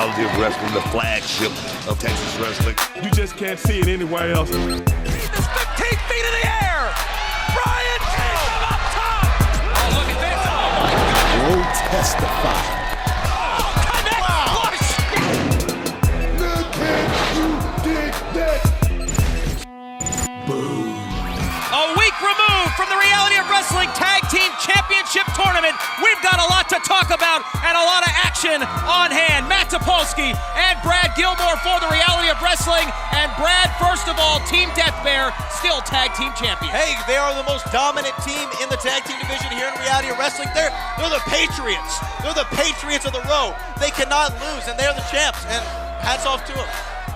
reality of wrestling, the flagship of Texas wrestling. You just can't see it anywhere else. He's 15 feet in the air. Brian takes him up top. Oh, look at this. Oh, my God. Will testify. Oh, connect. Wow. Look at you dig that. Boom. A week removed from the Reality of Wrestling Tag Team Championship Tournament, we've got a lot to talk about and a lot of action on hand. Matt Topolsky and Brad Gilmore for the Reality of Wrestling. And Brad, first of all, Team Death Bear, still Tag Team Champions. Hey, they are the most dominant team in the tag team division here in Reality of Wrestling. They're the Patriots. They're the Patriots of the row. They cannot lose, and they're the champs, and hats off to them.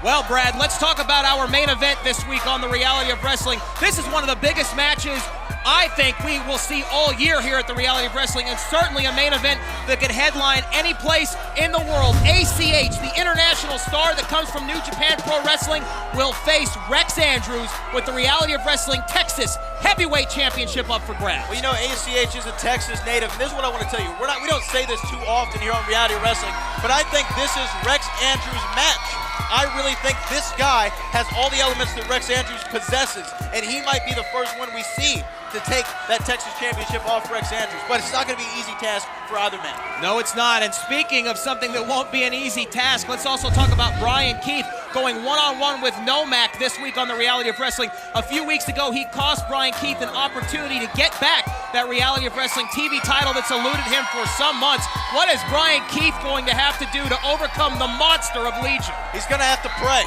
Well, Brad, let's talk about our main event this week on the Reality of Wrestling. This is one of the biggest matches I think we will see all year here at the Reality of Wrestling, and certainly a main event that could headline any place in the world. ACH, the international star that comes from New Japan Pro Wrestling, will face Rex Andrews with the Reality of Wrestling Texas Heavyweight Championship up for grabs. Well, you know, ACH is a Texas native, and this is what I want to tell you. We don't say this too often here on Reality of Wrestling, but I think this is Rex Andrews' match. I really think this guy has all the elements that Rex Andrews possesses, and he might be the first one we see to take that Texas Championship off Rex Andrews. But it's not going to be an easy task for either man. No, it's not. And speaking of something that won't be an easy task, let's also talk about Brian Keith going one-on-one with Nomak this week on the Reality of Wrestling. A few weeks ago, he cost Brian Keith an opportunity to get back that Reality of Wrestling TV title that's eluded him for some months. What is Brian Keith going to have to do to overcome the monster of Legion? He's going to have to pray.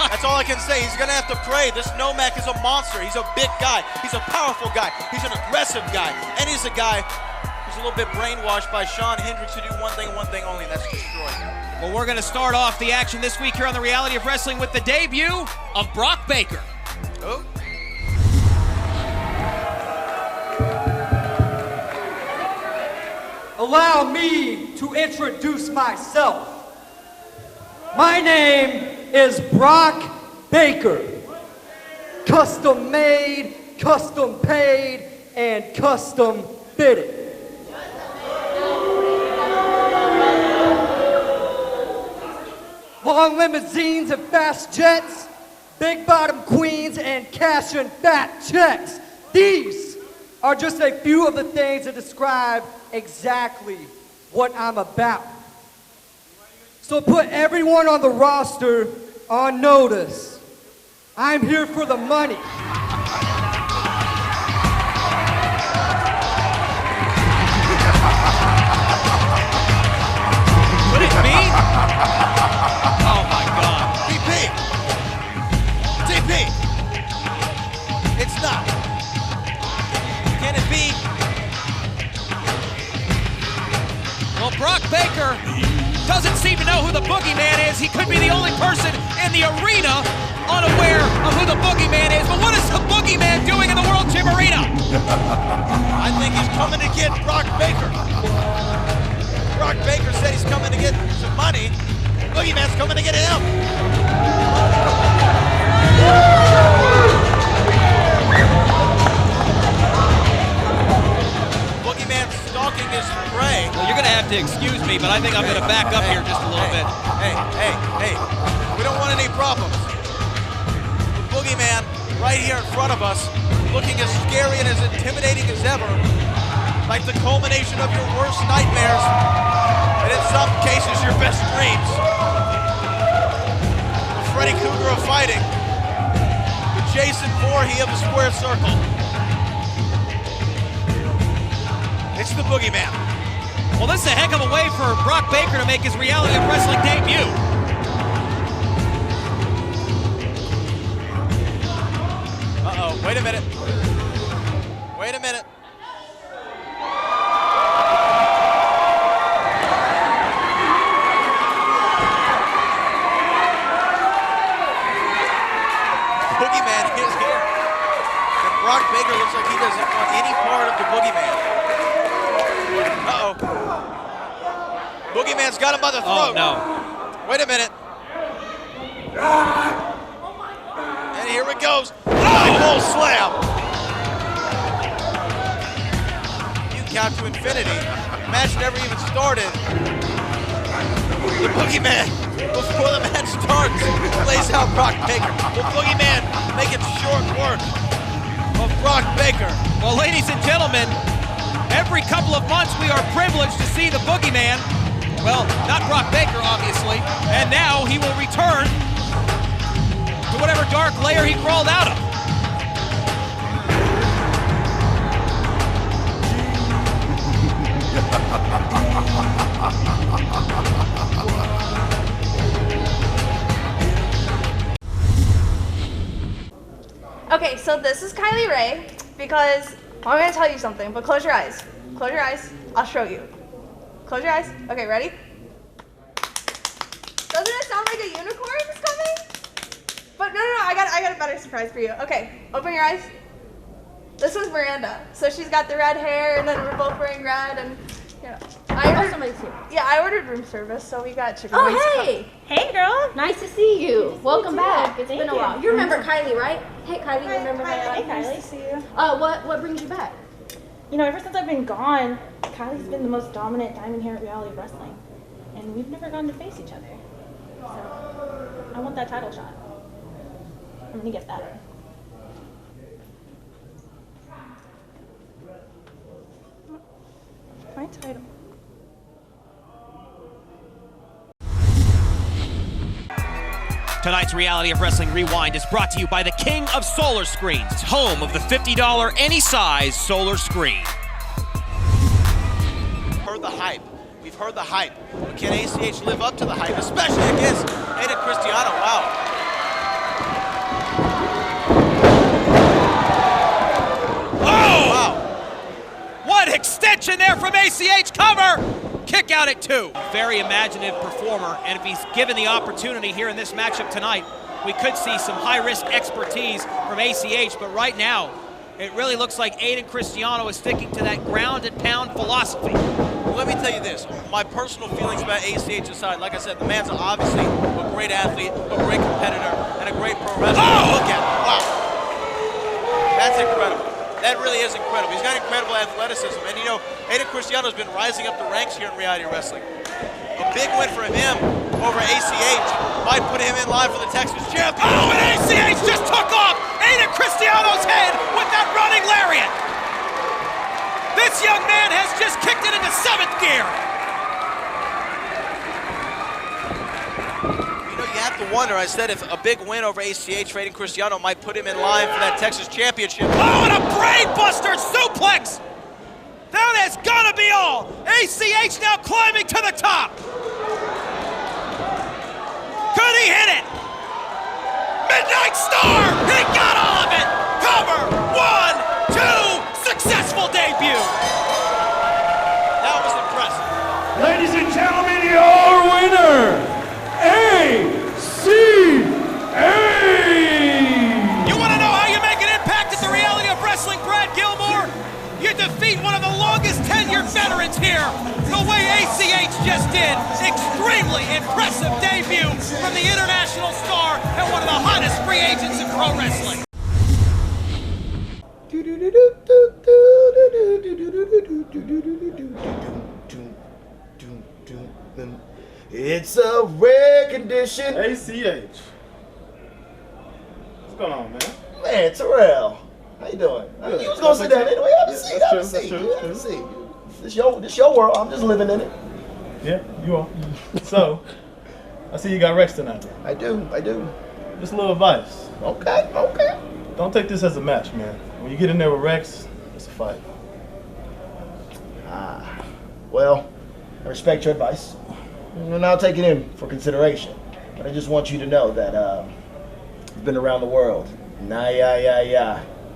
That's all I can say. He's going to have to pray. This Nomak is a monster. He's a big guy. He's a powerful guy. He's an aggressive guy. And he's a guy who's a little bit brainwashed by Shawn Hendricks to do one thing only, and that's destroy him. Well, we're going to start off the action this week here on the Reality of Wrestling with the debut of Brock Baker. Oh. Allow me to introduce myself. My name is Brock Baker. Custom made, custom paid, and custom fitted. Long limousines and fast jets, big bottom queens, and cashing fat checks. These are just a few of the things that describe exactly what I'm about. So put everyone on the roster on notice. I'm here for the money. Could it be? Oh my God. DP. DP. It's not. Can it be? Well, Brock Baker doesn't seem to know who the Boogeyman is. He could be the only person in the arena unaware of who the Boogeyman is. But what is the Boogeyman doing in the World Gym Arena? I think he's coming to get Brock Baker. Brock Baker said he's coming to get some money. Boogeyman's coming to get him. Boogeyman's stalking his prey. Well, you're going to have to excuse me, but I think I'm going to back up here just a little bit. Hey, we don't want any problems. The Boogeyman right here in front of us, looking as scary and as intimidating as ever, like the culmination of your worst nightmares, and in some cases your best dreams. The Freddy Krueger of fighting, the Jason Voorhees of the square circle. It's the Boogeyman. Well, this is a heck of a way for Brock Baker to make his Reality of Wrestling debut. Uh-oh, wait a minute. Wait a minute. Boogeyman is here. And Brock Baker looks like he doesn't want any part of the Boogeyman. Uh-oh. Boogeyman's got him by the throat. Oh, no. Wait a minute. And here it goes. Full slam. You count to infinity. Match never even started. The Boogeyman, before the match starts, lays out Brock Baker. The Boogeyman making short work of Brock Baker. Well, ladies and gentlemen, every couple of months we are privileged to see the Boogeyman. Well, not Brock Baker, obviously. And now he will return to whatever dark lair he crawled out of. Okay, so this is Kylie Ray because I'm gonna tell you something, but close your eyes. Close your eyes, I'll show you. Close your eyes. Okay, ready? Doesn't it sound like a unicorn is coming? But no, I got a better surprise for you. Okay, open your eyes. This is Miranda. So she's got the red hair, and then we're both wearing red, and you know. I ordered room service, so we got chicken wings. Oh, hey! Hey, girl. Nice to see you. Welcome back. It's been a while. You remember Kylie, right? Hey, Kylie, you remember my Hey, Kylie. Nice to see you. What brings you back? You know, ever since I've been gone, Kylie's been the most dominant diamond here at Reality Wrestling. And we've never gotten to face each other. So, I want that title shot. I'm gonna get that. My title. Tonight's Reality of Wrestling Rewind is brought to you by the King of Solar Screens, home of the $50 any size solar screen. Heard the hype. We've heard the hype. But can ACH live up to the hype, especially against Aidan Cristiano? Wow. Oh! Wow. What extension there from ACH, cover! Kick out at 2. Very imaginative performer, and if he's given the opportunity here in this matchup tonight, we could see some high-risk expertise from ACH, but right now, it really looks like Aidan Cristiano is sticking to that ground-and-pound philosophy. Well, let me tell you this. My personal feelings about ACH aside, like I said, the man's obviously a great athlete, a great competitor, and a great pro wrestler. Oh! Look at him. Wow. That's incredible. That really is incredible. He's got incredible athleticism. And you know, Aidan Cristiano's been rising up the ranks here in reality wrestling. A big win for him over ACH might put him in line for the Texas champion. Oh, and ACH just took off Aidan Cristiano's head with that running lariat. This young man has just kicked it into 7th gear. You know, you have to wonder, I said, if a big win over ACH for Aidan Cristiano might put him in line for that Texas championship. Oh, and a brainbuster suplex. That has got to be all. ACH now climbing to the top. Could he hit it? Midnight Star. He got all of it. Cover. 1, 2. Successful debut. That was impressive. Ladies and gentlemen, your winner, ACH! You want to know how you make an impact at the Reality of Wrestling, Brad Gilmore? You defeat one of the longest tenured veterans here, the way ACH just did. Extremely impressive debut from the international star and one of the hottest free agents in pro wrestling. It's a rare condition. ACH. What's going on, man? Man, Terrell, how you doing? You was gonna sit down anyway. Have a seat. Have a seat. Have a seat. This your world. I'm just living in it. Yeah, you are. So, I see you got Rex tonight. I do. Just a little advice. Okay. Don't take this as a match, man. When you get in there with Rex, it's a fight. Well, I respect your advice, and I'll take it in for consideration. But I just want you to know that I've been around the world.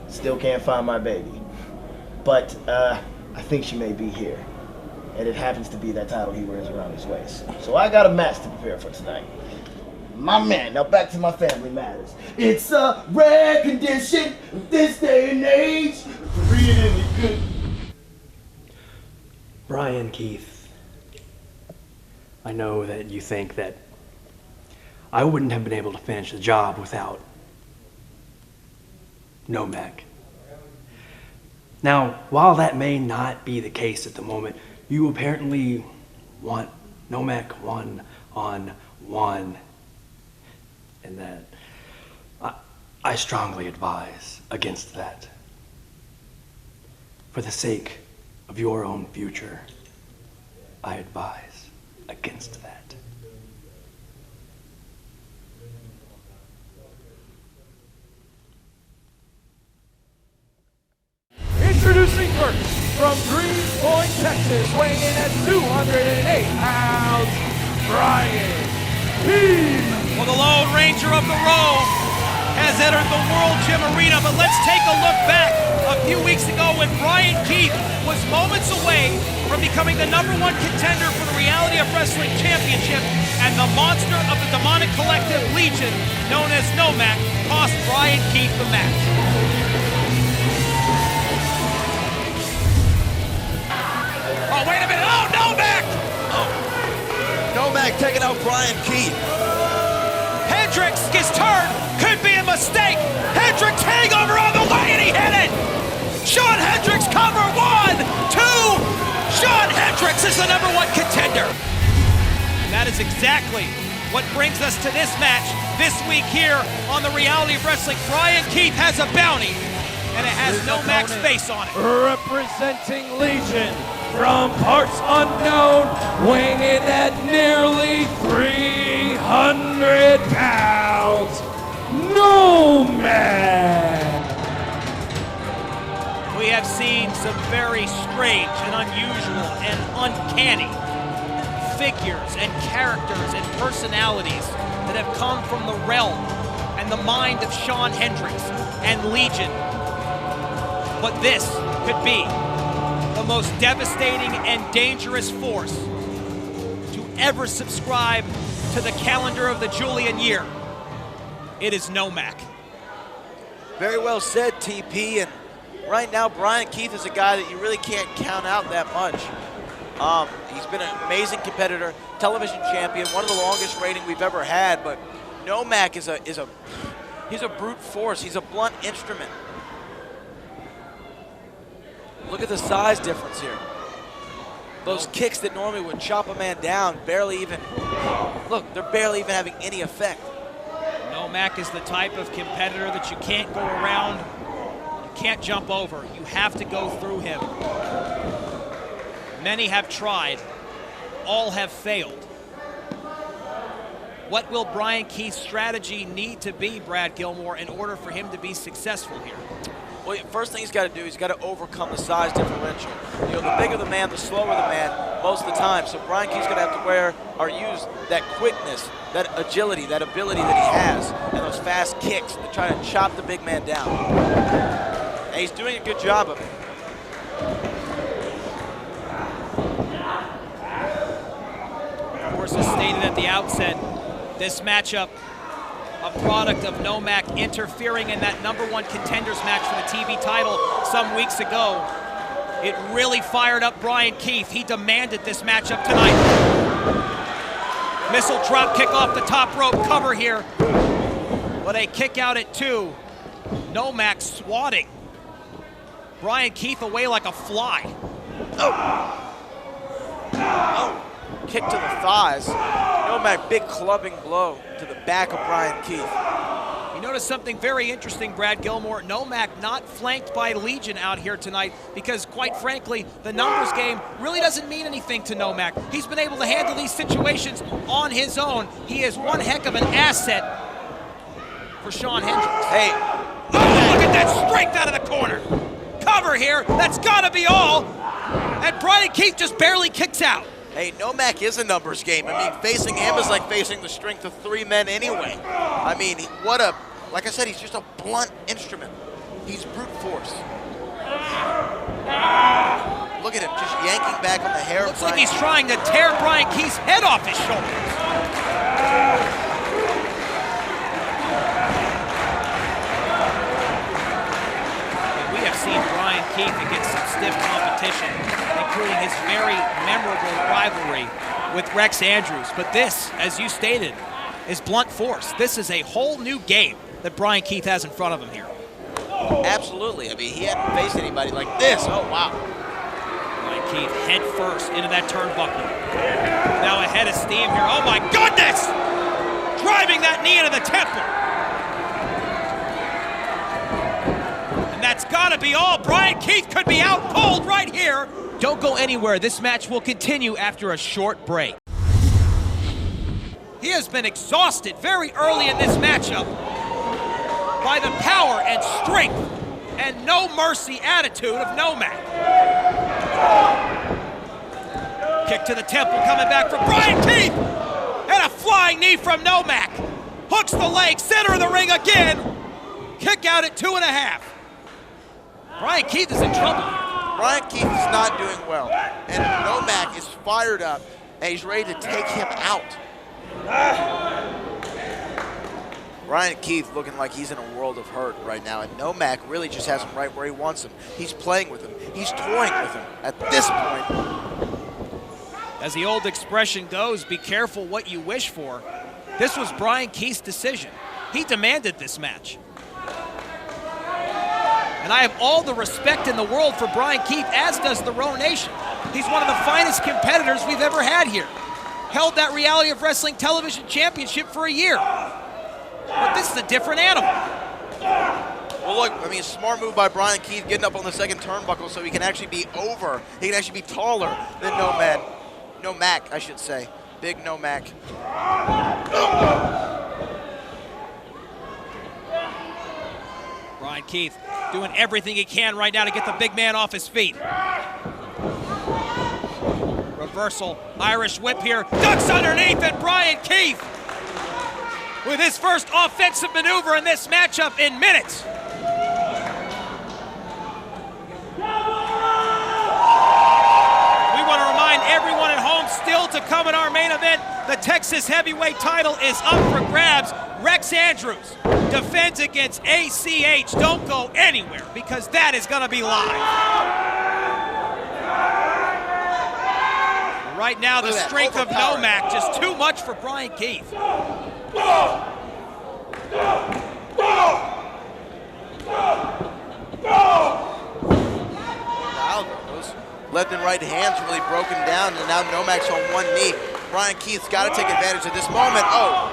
Still can't find my baby. But I think she may be here. And it happens to be that title he wears around his waist. So I got a match to prepare for tonight. My man, now back to my family matters. It's a rare condition this day and age. Read it in the good. Brian Keith, I know that you think that I wouldn't have been able to finish the job without Nomek. Now, while that may not be the case at the moment, you apparently want Nomek 1 on one. And that I strongly advise against that. For the sake of your own future, I advise against that. Introducing first, from Greenpoint, Texas, weighing in at 208 pounds, Brian Keith. Well, the Lone Ranger of the Row has entered the World Gym Arena, but let's take a look back a few weeks ago when Brian Keith was moments away from becoming the #1 contender for the Reality of Wrestling Championship, and the monster of the demonic collective Legion, known as Nomak, cost Brian Keith the match. Oh, wait a minute. Oh, Nomak! Oh. Nomak taking out Brian Keith. Hendricks, his turn, could be a mistake. Hendricks hangover on the way, and he hit it. Shawn Hendricks cover, 1, 2. Shawn Hendricks is the #1 contender. And that is exactly what brings us to this match this week here on the Reality of Wrestling. Brian Keith has a bounty, and it has Nomak's face on it. Representing Legion from parts unknown, weighing in at nearly 300 pounds, Nomak. We have seen some very strange and unusual and uncanny figures and characters and personalities that have come from the realm and the mind of Shawn Hendricks and Legion. But this could be the most devastating and dangerous force to ever subscribe to the calendar of the Julian year. It is Nomak. Very well said, TP. And right now, Brian Keith is a guy that you really can't count out that much. He's been an amazing competitor, television champion, one of the longest rating we've ever had. But Nomak he's a brute force. He's a blunt instrument. Look at the size difference here. Those kicks that normally would chop a man down barely even, look, they're barely even having any effect. Nomak is the type of competitor that you can't go around, you can't jump over. You have to go through him. Many have tried, all have failed. What will Brian Keith's strategy need to be, Brad Gilmore, in order for him to be successful here? Well, first thing he's got to do, he's got to overcome the size differential. You know, the bigger the man, the slower the man most of the time. So Brian Keith's going to have to use that quickness, that agility, that ability that he has, and those fast kicks to try to chop the big man down. And he's doing a good job of it. Of course, as stated at the outset, this matchup, a product of Nomak interfering in that #1 contenders match for the TV title some weeks ago. It really fired up Brian Keith. He demanded this matchup tonight. Missile drop kick off the top rope, cover here. But a kick out at 2. Nomak swatting Brian Keith away like a fly. Oh, kick to the thighs. Nomak, big clubbing blow to the back of Brian Keith. You notice something very interesting, Brad Gilmore. Nomak not flanked by Legion out here tonight because, quite frankly, the numbers game really doesn't mean anything to Nomak. He's been able to handle these situations on his own. He is one heck of an asset for Shawn Hendricks. Hey. Oh, look at that strength out of the corner. Cover here. That's got to be all. And Brian Keith just barely kicks out. Hey, Nomak is a numbers game. I mean, facing him is like facing the strength of 3 men anyway. I mean, like I said, he's just a blunt instrument. He's brute force. Look at him, just yanking back on the hair. Looks like he's trying to tear Brian Keith's head off his shoulders. We have seen Brian Keith against some stiff competition, including his very memorable rivalry with Rex Andrews. But this, as you stated, is blunt force. This is a whole new game that Brian Keith has in front of him here. Absolutely. I mean, he hadn't faced anybody like this. Oh, wow. Brian Keith head first into that turnbuckle. Now a head of steam here. Oh my goodness! Driving that knee into the temple. And that's gotta be all. Brian Keith could be out cold right here. Don't go anywhere. This match will continue after a short break. He has been exhausted very early in this matchup by the power and strength and no mercy attitude of Nomak. Kick to the temple coming back from Brian Keith. And a flying knee from Nomak. Hooks the leg, center of the ring again. Kick out at 2.5. Brian Keith is in trouble. Brian Keith is not doing well. And Nomak is fired up and he's ready to take him out. Brian Keith looking like he's in a world of hurt right now, and Nomak really just has him right where he wants him. He's playing with him. He's toying with him at this point. As the old expression goes, be careful what you wish for. This was Brian Keith's decision. He demanded this match. And I have all the respect in the world for Brian Keith, as does the Row Nation. He's one of the finest competitors we've ever had here. Held that Reality of Wrestling Television Championship for a year. But this is a different animal. Well, look, I mean, smart move by Brian Keith getting up on the second turnbuckle so he can actually be over. He can actually be taller than Nomak, I should say. Big Nomak. Brian Keith doing everything he can right now to get the big man off his feet. Reversal, Irish whip here. Ducks underneath, and Brian Keith with his first offensive maneuver in this matchup in minutes. We want to remind everyone at home, still to come in our main event, the Texas Heavyweight title is up for grabs. Rex Andrews defends against ACH. Don't go anywhere, because that is going to be live. Right now, the strength of Nomak, just too much for Brian Keith. Those left and right hands really broken down, and now Nomak's on one knee. Brian Keith's got to take advantage of this moment. Oh!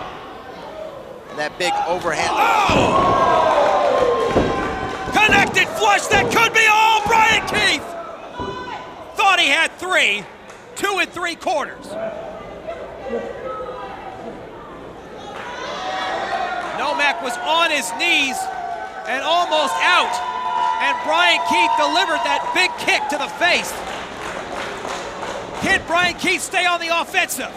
And that big overhand. Oh! Connected flush, that could be all! Brian Keith thought he had 3. 2 3/4. Nomak was on his knees and almost out. And Brian Keith delivered that big kick to the face. Can Brian Keith stay on the offensive?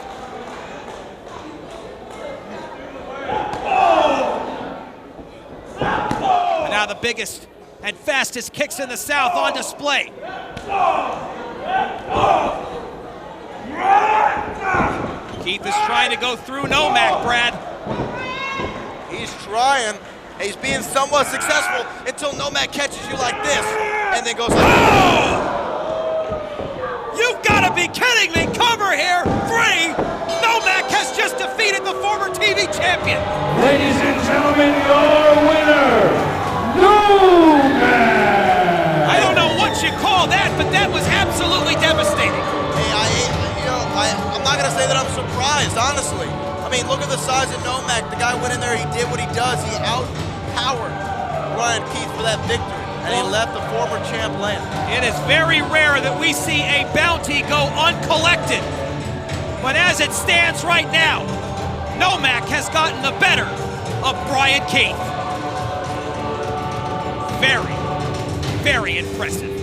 And now the biggest and fastest kicks in the South on display. Keith is trying to go through Nomak, Brad. He's trying. He's being somewhat successful until Nomak catches you like this and then goes like, oh! You've got to be kidding me. Cover here. 3. Nomak has just defeated the former TV champion. Ladies and gentlemen, your winner, Nomak! I don't know what you call that, but that was absolutely devastating. I'm not going to say that I'm surprised, honestly. I mean, look at the size of Nomak. The guy went in there, he did what he does. He outpowered Brian Keith for that victory, and he left the former champ land. It is very rare that we see a bounty go uncollected. But as it stands right now, Nomak has gotten the better of Brian Keith. Very, very impressive.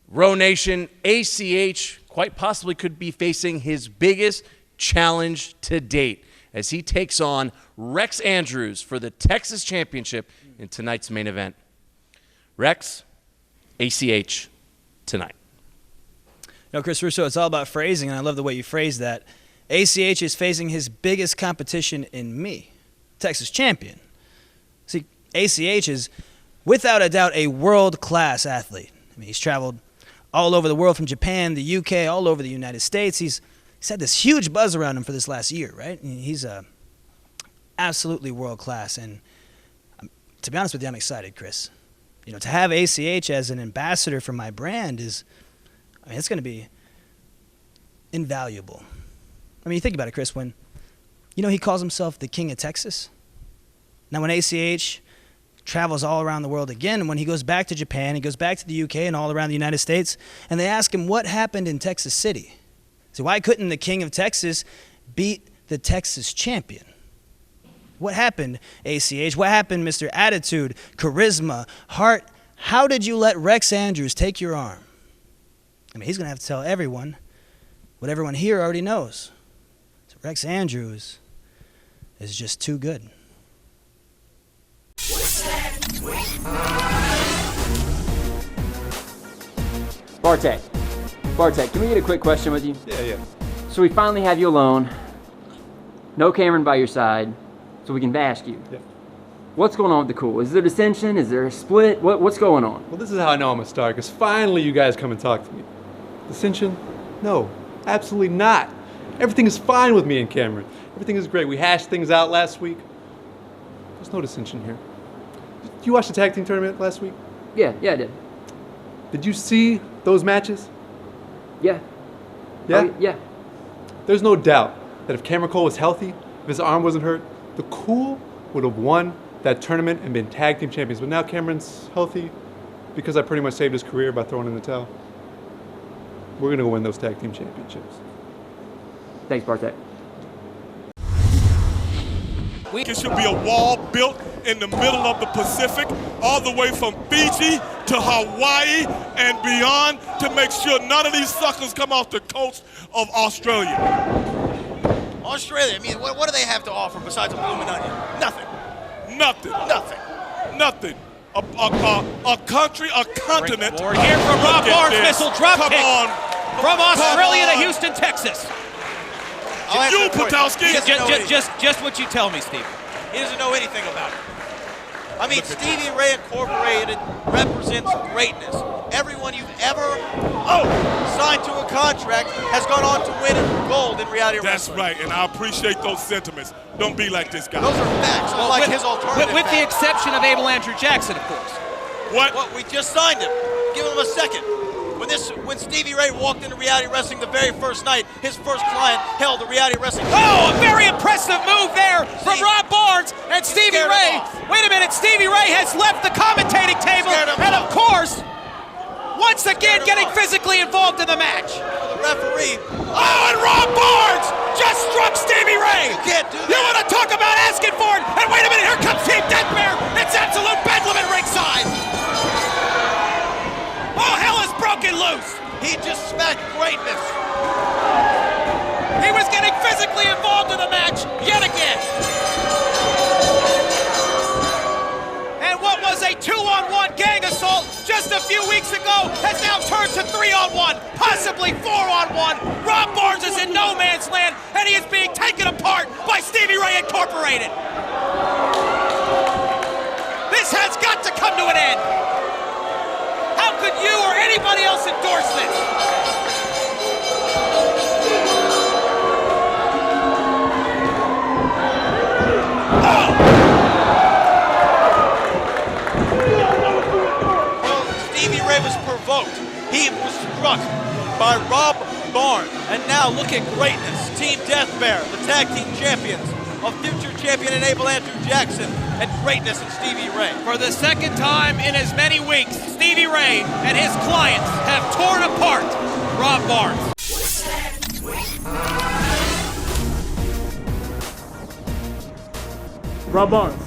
Row Nation, ACH quite possibly could be facing his biggest challenge to date as he takes on Rex Andrews for the Texas Championship in tonight's main event. Rex, ACH tonight. No, Chris Russo, it's all about phrasing, and I love the way you phrase that. ACH is facing his biggest competition in me, Texas champion. See, ACH is without a doubt a world-class athlete. I mean, he's traveled all over the world, from Japan, the UK, all over the United States. He's had this huge buzz around him for this last year, right? He's absolutely world class, and to be honest with you, I'm excited, Chris. You know, to have ACH as an ambassador for my brand is, I mean, it's going to be invaluable. I mean, you think about it, Chris, when, you know, he calls himself the King of Texas. Now, when ACH travels all around the world again, and when he goes back to Japan, he goes back to the UK and all around the United States, and they ask him what happened in Texas City. So why couldn't the King of Texas beat the Texas champion? What happened, ACH? What happened, Mr. Attitude, Charisma, Heart? How did you let Rex Andrews take your arm? I mean, he's going to have to tell everyone what everyone here already knows. So Rex Andrews is just too good. Bartek, can we get a quick question with you? Yeah. So we finally have you alone, no Cameron by your side, so we can ask you. Yeah. What's going on with the Cool? Is there dissension? Is there a split? What's going on? Well, this is how I know I'm a star, because finally you guys come and talk to me. Dissension? No, absolutely not. Everything is fine with me and Cameron. Everything is great. We hashed things out last week. There's no dissension here. Did you watch the tag team tournament last week? Yeah, I did. Did you see those matches? Yeah. Yeah? Oh, yeah. There's no doubt that if Cameron Cole was healthy, if his arm wasn't hurt, the Cool would have won that tournament and been tag team champions. But now Cameron's healthy because I pretty much saved his career by throwing in the towel. We're going to go win those tag team championships. Thanks, Bartek. It should be a wall built in the middle of the Pacific, all the way from Fiji to Hawaii and beyond, to make sure none of these suckers come off the coast of Australia. Australia, I mean, what do they have to offer besides a blooming onion? Nothing. A country, a continent. We're here from Rob Barnes, missile drop kick. On. From Australia to Houston, Texas. You, Patowski. Just what you tell me, Steve. He doesn't know anything about it. I mean, Stevie Ray Incorporated represents greatness. Everyone you've ever signed to a contract has gone on to win gold in reality wrestling. That's right, and I appreciate those sentiments. Don't be like this guy. Those are facts, unlike his alternative With the facts. exception of Abel Andrew Jackson, of course. What? We just signed him. Give him a second. When Stevie Ray walked into reality wrestling the very first night, his first client held a reality wrestling. Oh, a very impressive move there from Rob Barnes and Stevie Ray. Wait a minute, Stevie Ray has left the commentating table, and of course, once again getting physically involved in the match. The referee. Oh, and Rob Barnes just struck Stevie Ray. You can't do that. You want to talk about asking for it? And wait a minute, here comes Team Death Bear. It's absolute bedlam at ringside. Oh, hell is broken loose. He just smacked greatness. He was getting physically involved in the match yet again. And what was a 2-on-1 gang assault just a few weeks ago has now turned to 3-on-1, possibly 4-on-1. Rob Barnes is in no man's land, and he is being taken apart by Stevie Ray Incorporated. This has got to come to an end. How could you or anybody else endorse this? Well, Stevie Ray was provoked. He was struck by Rob Barnes. And now look at greatness. Team Death Bear, the tag team champions, a future champion in Abel Andrew Jackson, and greatness in Stevie Ray. For the second time in as many weeks, Stevie Ray and his clients have torn apart Rob Barnes. Rob Barnes,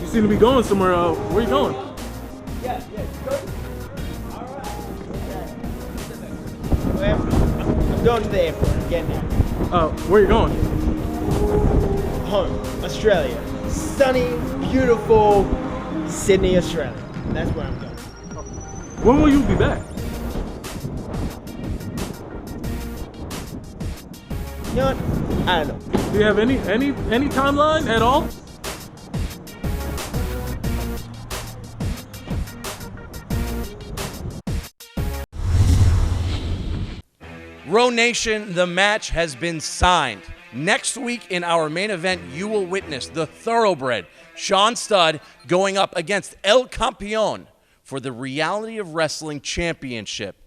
you seem to be going somewhere. Where are you going? I'm going to the airport. I'm getting out. Where are you going? Home, Australia. Sunny, beautiful Sydney, Australia. That's where I'm going. When will you be back? You know what? I don't know. Do you have any timeline at all? Row Nation, the match has been signed. Next week in our main event, you will witness the thoroughbred Sean Studd going up against El Campeon for the Reality of Wrestling Championship.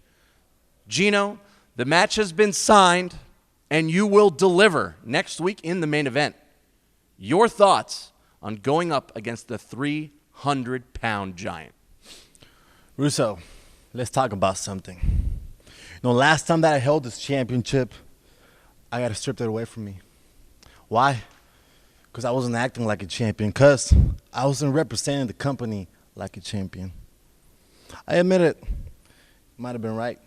Gino, the match has been signed, and you will deliver next week in the main event. Your thoughts on going up against the 300-pound giant? Russo, let's talk about something. Last time that I held this championship, I got stripped it away from me. Why? Because I wasn't acting like a champion. Because I wasn't representing the company like a champion. I admit it. Might have been right.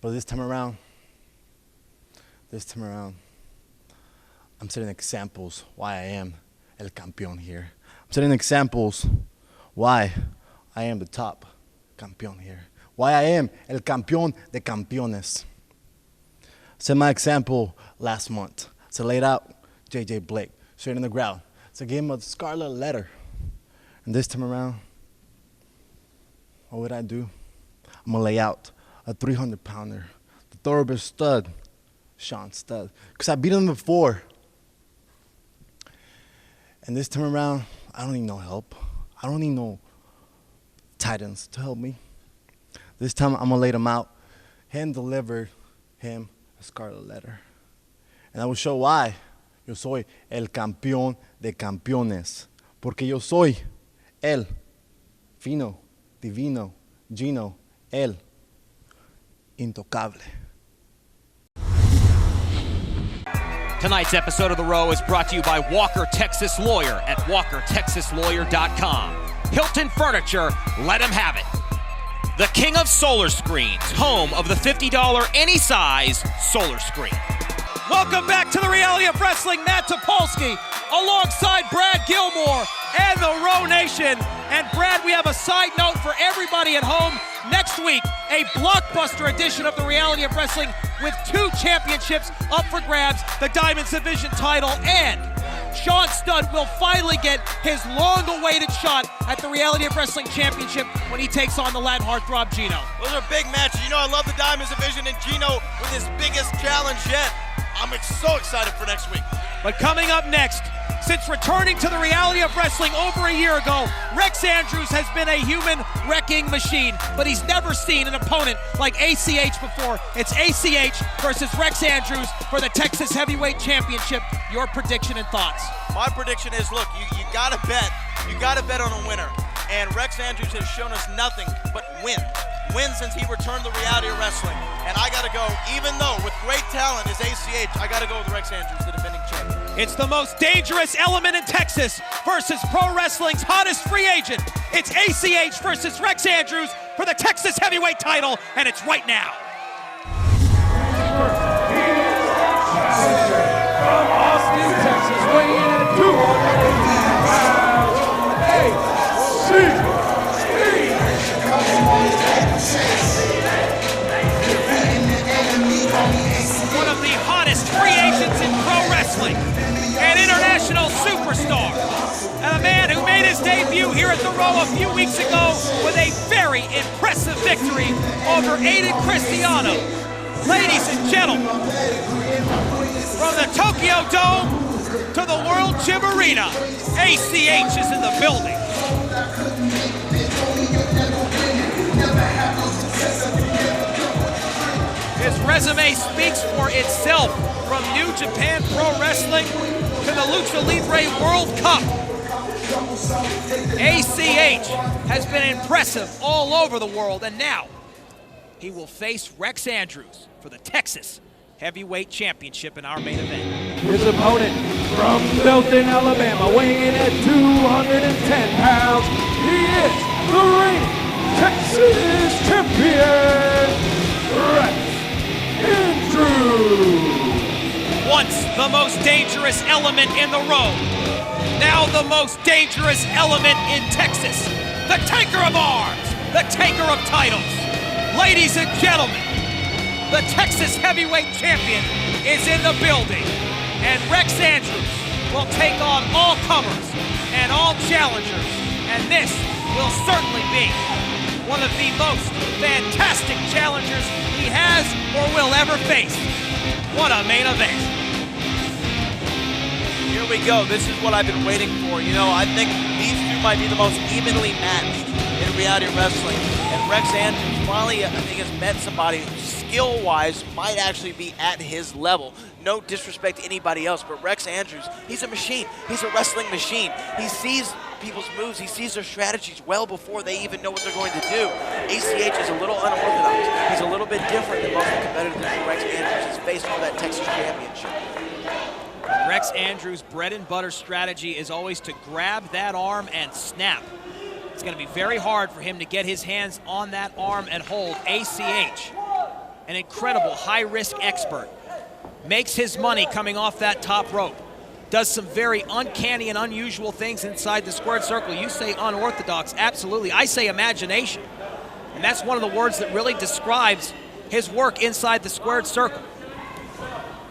But this time around, I'm setting examples why I am El Campeón here. I'm setting examples why I am the top campeón here. Why I am El Campeón de Campeones. Set my example last month. So laid out J.J. Blake straight in the ground. So I gave him a scarlet letter. And this time around, what would I do? I'm going to lay out a 300-pounder, the thoroughbred stud, Sean Studd. Because I beat him before. And this time around, I don't need no help. I don't need no titans to help me. This time, I'm going to lay them out, hand deliver him a scarlet letter. And I will show why yo soy el campeón de campeones. Porque yo soy el fino, divino, Gino, el intocable. Tonight's episode of The Row is brought to you by Walker Texas Lawyer at WalkerTexasLawyer.com. Hilton Furniture, let him have it. The king of solar screens, home of the $50 any size solar screen. Welcome back to the Reality of Wrestling. Matt Topolsky alongside Brad Gilmore and the Row Nation. And Brad, we have a side note for everybody at home. Next week, a blockbuster edition of the Reality of Wrestling with 2 championships up for grabs, the Diamonds Division title, and Sean Studd will finally get his long-awaited shot at the Reality of Wrestling Championship when he takes on the Latin heartthrob Gino. Those are big matches. You know I love the Diamonds Division and Gino with his biggest challenge yet. I'm so excited for next week. But coming up next, since returning to the Reality of Wrestling over a year ago, Rex Andrews has been a human wrecking machine, but he's never seen an opponent like ACH before. It's ACH versus Rex Andrews for the Texas Heavyweight Championship. Your prediction and thoughts? My prediction is, look, you gotta bet. You gotta bet on a winner. And Rex Andrews has shown us nothing but win since he returned to Reality of Wrestling. And I gotta go, even though with great talent is ACH, I gotta go with Rex Andrews, the defending champion. It's the most dangerous element in Texas versus pro wrestling's hottest free agent. It's ACH versus Rex Andrews for the Texas Heavyweight title, and it's right now. From Austin, Texas, weighing in at 280 pounds, ACH. One of the hottest free agents in pro wrestling, an international superstar, and a man who made his debut here at the Row a few weeks ago with a very impressive victory over Aidan Cristiano. Ladies and gentlemen, from the Tokyo Dome to the World Gym Arena, ACH is in the building. His resume speaks for itself, from New Japan Pro Wrestling to the Lucha Libre World Cup. ACH has been impressive all over the world, and now he will face Rex Andrews for the Texas Heavyweight Championship in our main event. His opponent from Belton, Alabama, weighing in at 210 pounds, he is the reigning Texas champion, Rex Andrews. Once the most dangerous element in the Row, now the most dangerous element in Texas, the taker of arms, the taker of titles. Ladies and gentlemen, the Texas Heavyweight Champion is in the building, and Rex Andrews will take on all comers and all challengers, and this will certainly be one of the most fantastic challengers he has or will ever face. What a main event. Here we go. This is what I've been waiting for. You know, I think these two might be the most evenly matched in reality wrestling. And Rex Andrews finally, I think, has met somebody who skill-wise might actually be at his level. No disrespect to anybody else, but Rex Andrews, he's a machine. He's a wrestling machine. He sees people's moves. He sees their strategies well before they even know what they're going to do. ACH is a little unorthodox. He's a little bit different than most of the competitors that Rex Andrews has faced for that Texas Championship. Rex Andrews' bread and butter strategy is always to grab that arm and snap. It's going to be very hard for him to get his hands on that arm and hold. ACH, an incredible high-risk expert, makes his money coming off that top rope. Does some very uncanny and unusual things inside the squared circle. You say unorthodox, absolutely. I say imagination. And that's one of the words that really describes his work inside the squared circle.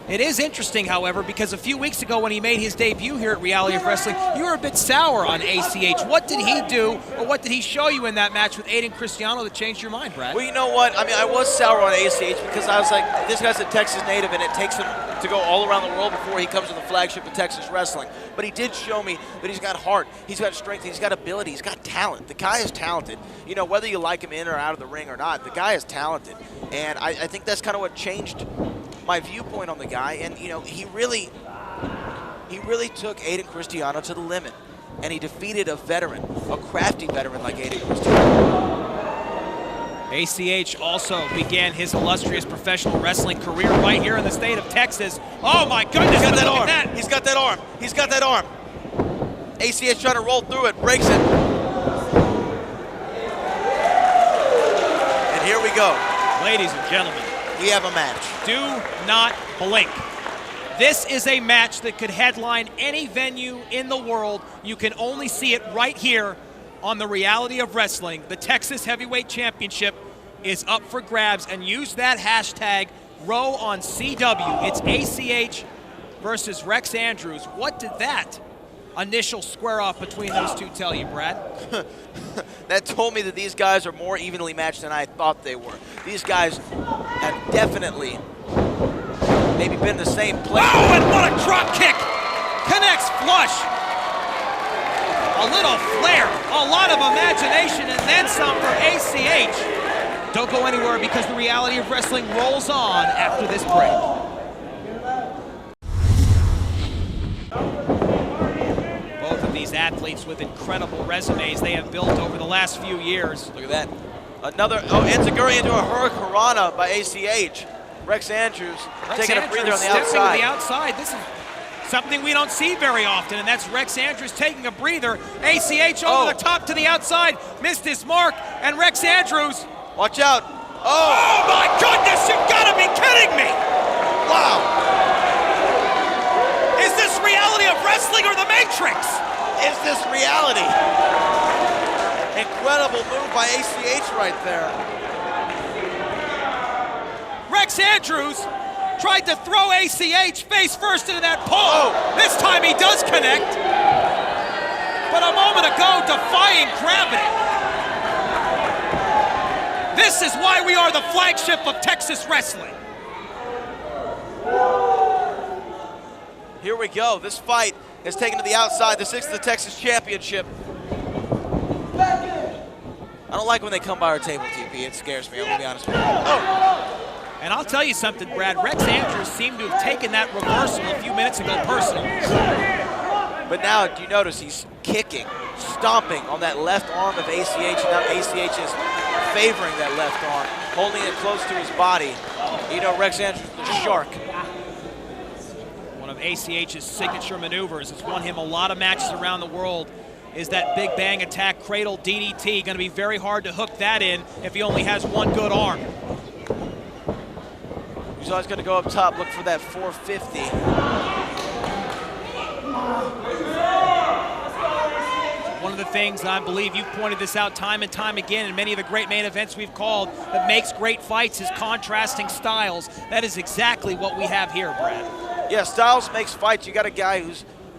It is interesting, however, because a few weeks ago when he made his debut here at Reality of Wrestling, you were a bit sour on ACH. What did he do, or what did he show you in that match with Aidan Cristiano that changed your mind, Brad? Well, you know what? I mean, I was sour on ACH because I was like, this guy's a Texas native, and it takes him to go all around the world before he comes to the flagship of Texas wrestling. But he did show me that he's got heart, he's got strength, he's got ability, he's got talent. The guy is talented. You know, whether you like him in or out of the ring or not, the guy is talented. And I think that's kind of what changed my viewpoint on the guy. And you know, he really took Aidan Cristiano to the limit, and he defeated a veteran, a crafty veteran like Aidan Cristiano. ACH also began his illustrious professional wrestling career right here in the state of Texas. Oh my goodness, he's got that look arm. at that. He's got that arm. He's got that arm. ACH trying to roll through it, breaks it. And here we go. Ladies and gentlemen, we have a match. Do not blink. This is a match that could headline any venue in the world. You can only see it right here on the Reality of Wrestling. The Texas Heavyweight Championship is up for grabs, and use that hashtag #RowOnCW. It's ACH versus Rex Andrews. What did that initial square off between those two tell you, Brad? That told me that these guys are more evenly matched than I thought they were. These guys have definitely maybe been the same place. Oh, and what a drop kick! Connects flush. A little flair, a lot of imagination, and then some for ACH. Don't go anywhere because the Reality of Wrestling rolls on after this break. Both of these athletes with incredible resumes they have built over the last few years. Look at that. Another, enziguri into a hurricanrana by ACH. Rex Andrews taking a breather on the outside. To the outside. This is something we don't see very often, and that's Rex Andrews taking a breather. ACH over the top to the outside, missed his mark, and Rex Andrews. Watch out. Oh my goodness, you've got to be kidding me. Wow. Is this Reality of Wrestling or the Matrix? Is this reality? Incredible move by ACH right there. Rex Andrews tried to throw ACH face first into that pole. This time he does connect. But a moment ago, defying gravity. This is why we are the flagship of Texas wrestling. Here we go. This fight is taken to the outside, the 6th of the Texas Championship. I don't like when they come by our table, TP. It scares me, I'm going to be honest with you. And I'll tell you something, Brad. Rex Andrews seemed to have taken that reversal a few minutes ago personally. But now, do you notice he's kicking, stomping on that left arm of ACH, and now ACH is favoring that left arm, holding it close to his body. You know, Rex Andrews, the shark. One of ACH's signature maneuvers. It's won him a lot of matches around the world. Is that Big Bang Attack Cradle DDT. Going to be very hard to hook that in if he only has one good arm. He's always going to go up top, look for that 450. One of the things, and I believe you've pointed this out time and time again in many of the great main events we've called, that makes great fights is contrasting styles. That is exactly what we have here, Brad. Yeah, styles makes fights. You got a guy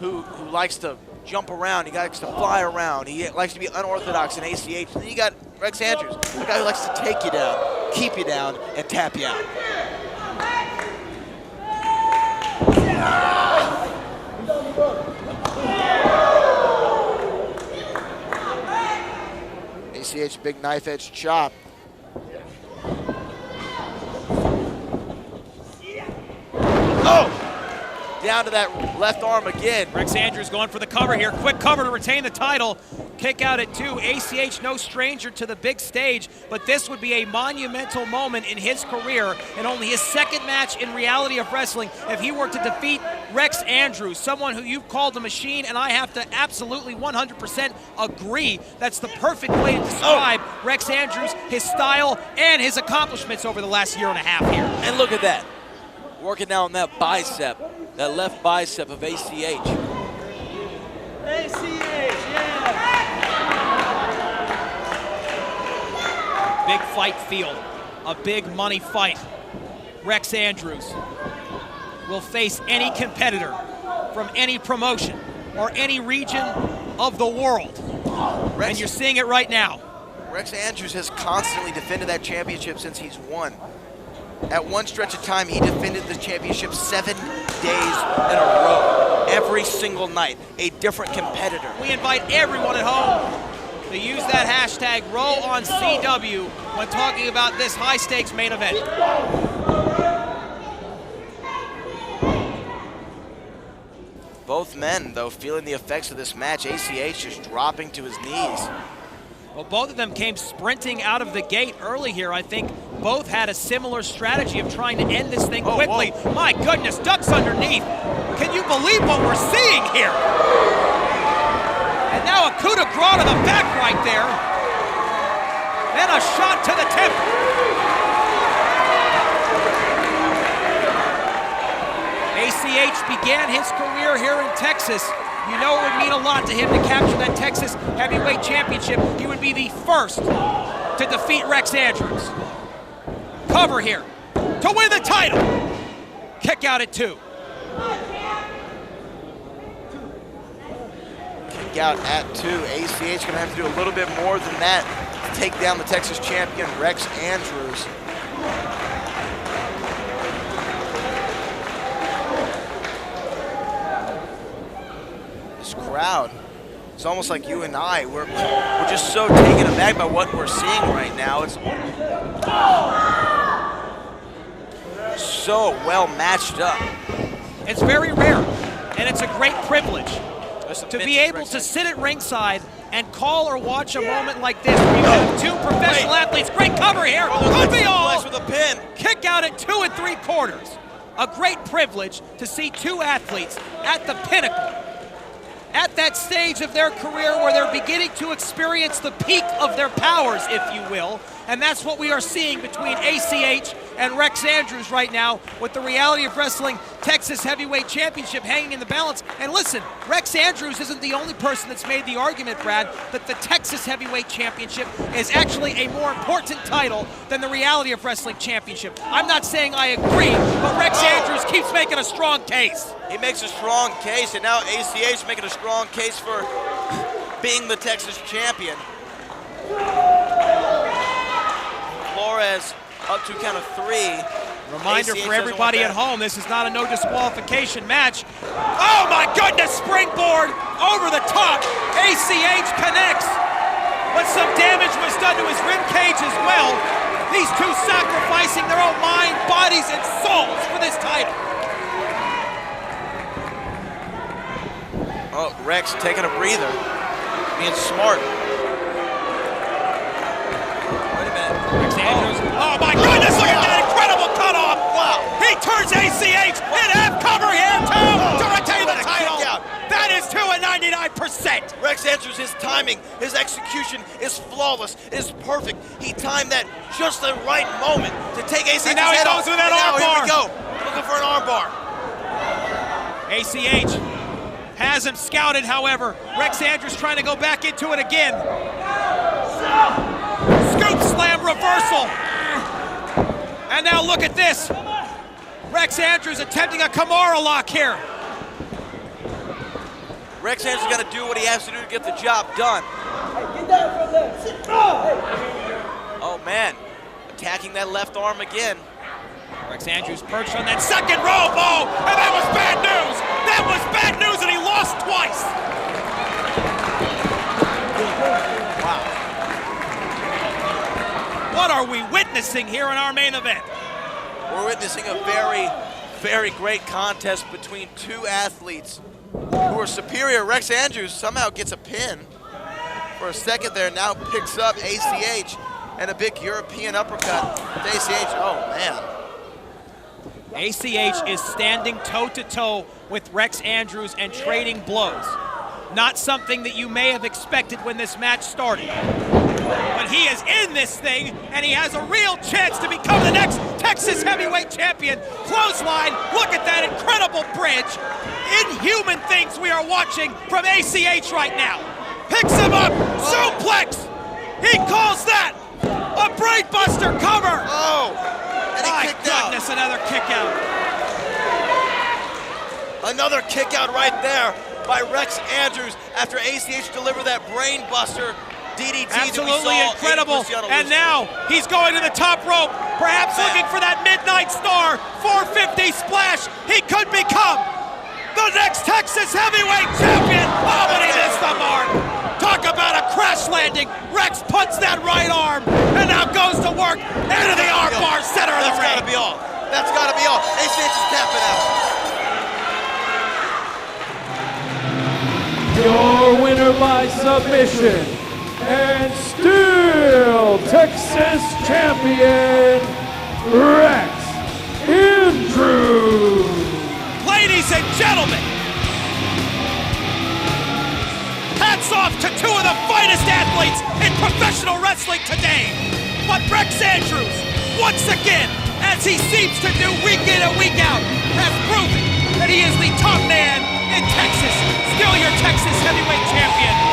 who likes to jump around. He likes to fly around. He likes to be unorthodox in ACH. And then you got Rex Andrews, the guy who likes to take you down, keep you down, and tap you out. ACH big knife edge chop. Oh! Down to that left arm again. Rex Andrews going for the cover here. Quick cover to retain the title. Kick out at 2. ACH no stranger to the big stage, but this would be a monumental moment in his career and only his second match in Reality of Wrestling if he were to defeat Rex Andrews, someone who you've called a machine, and I have to absolutely 100% agree. That's the perfect way to describe Rex Andrews, his style, and his accomplishments over the last year and a half here. And look at that. Working down that bicep, that left bicep of ACH. ACH, yeah. Big fight field, a big money fight. Rex Andrews will face any competitor from any promotion or any region of the world. And you're seeing it right now. Rex Andrews has constantly defended that championship since he's won. At one stretch of time, he defended the championship 7 days in a row. Every single night, a different competitor. We invite everyone at home to use that hashtag RowOnCW when talking about this high-stakes main event. Both men, though, feeling the effects of this match. ACH just dropping to his knees. Well, both of them came sprinting out of the gate early here. I think both had a similar strategy of trying to end this thing quickly. Whoa. My goodness, ducks underneath. Can you believe what we're seeing here? And now a coup de grace to the back right there. And a shot to the temple. ACH began his career here in Texas. You know it would mean a lot to him to capture that Texas Heavyweight Championship. He would be the first to defeat Rex Andrews. Cover here to win the title. Kick out at 2. Kick out at 2. ACH gonna have to do a little bit more than that to take down the Texas champion, Rex Andrews. Crowd. It's almost like you and I, we're just so taken aback by what we're seeing right now. It's so well matched up. It's very rare, and it's a great privilege to be able to sit at ringside and call or watch a moment like this where you have 2 professional athletes. Great cover here. Could be all. With a pin. Kick out at 2 3/4. A great privilege to see 2 athletes at the pinnacle, at that stage of their career where they're beginning to experience the peak of their powers, if you will. And that's what we are seeing between ACH and Rex Andrews right now with the Reality of Wrestling Texas Heavyweight Championship hanging in the balance. And listen, Rex Andrews isn't the only person that's made the argument, Brad, that the Texas Heavyweight Championship is actually a more important title than the Reality of Wrestling Championship. I'm not saying I agree, but Rex Andrews keeps making a strong case. He makes a strong case, and now ACH making a strong case for being the Texas champion. Flores up to count of 3. Reminder for everybody at home, this is not a no disqualification match. Oh my goodness, springboard over the top. ACH connects, but some damage was done to his rib cage as well. These 2 sacrificing their own mind, bodies, and souls for this title. Oh, Rex taking a breather, being smart. Rex Andrews. Oh my goodness, look at that incredible cutoff. Wow. He turns ACH in half cover here too to retain the title. That is 2 at 99%. Rex Andrews, his timing, his execution is flawless, is perfect. He timed that just the right moment to take ACH's and now he head goes off. with that arm bar. Here we go, looking for an arm bar. ACH has him scouted, however. Rex Andrews trying to go back into it again. Scoop slam reversal. And now look at this. Rex Andrews attempting a Kimura lock here. Rex Andrews is going to do what he has to do to get the job done. Get down from there. Sit down. Oh, man. Attacking that left arm again. Rex Andrews perched on that second robo, and that was bad news. That was bad news, and he lost twice. Wow. What are we witnessing here in our main event? We're witnessing a very, very great contest between two athletes who are superior. Rex Andrews somehow gets a pin for a second there, now picks up ACH and a big European uppercut to ACH. Oh, man. ACH is standing toe-to-toe with Rex Andrews and trading blows. Not something that you may have expected when this match started. But he is in this thing, and he has a real chance to become the next Texas heavyweight champion. Clothesline, look at that incredible bridge. Inhuman things we are watching from ACH right now. Picks him up, suplex. He calls that a brainbuster cover. Oh, and he my kicked out. goodness, another kick out. Another kick out right there by Rex Andrews after ACH delivered that brainbuster DDT Absolutely that we saw incredible. And now he's going to the top rope, perhaps looking for that Midnight Star 450 splash. He could become the next Texas heavyweight champion. Oh, but he missed the mark. Talk about a crash landing. Rex puts that right arm and now goes to work into the arm bar center of the ring. That's gotta be all. That's gotta be all. ACH is tapping out. Your winner by submission and still Texas champion, Rex Andrews. Ladies and gentlemen, hats off to two of the finest athletes in professional wrestling today. But Rex Andrews, once again, as he seems to do week in and week out, has proven that he is the top man in Texas. Still your Texas heavyweight champion.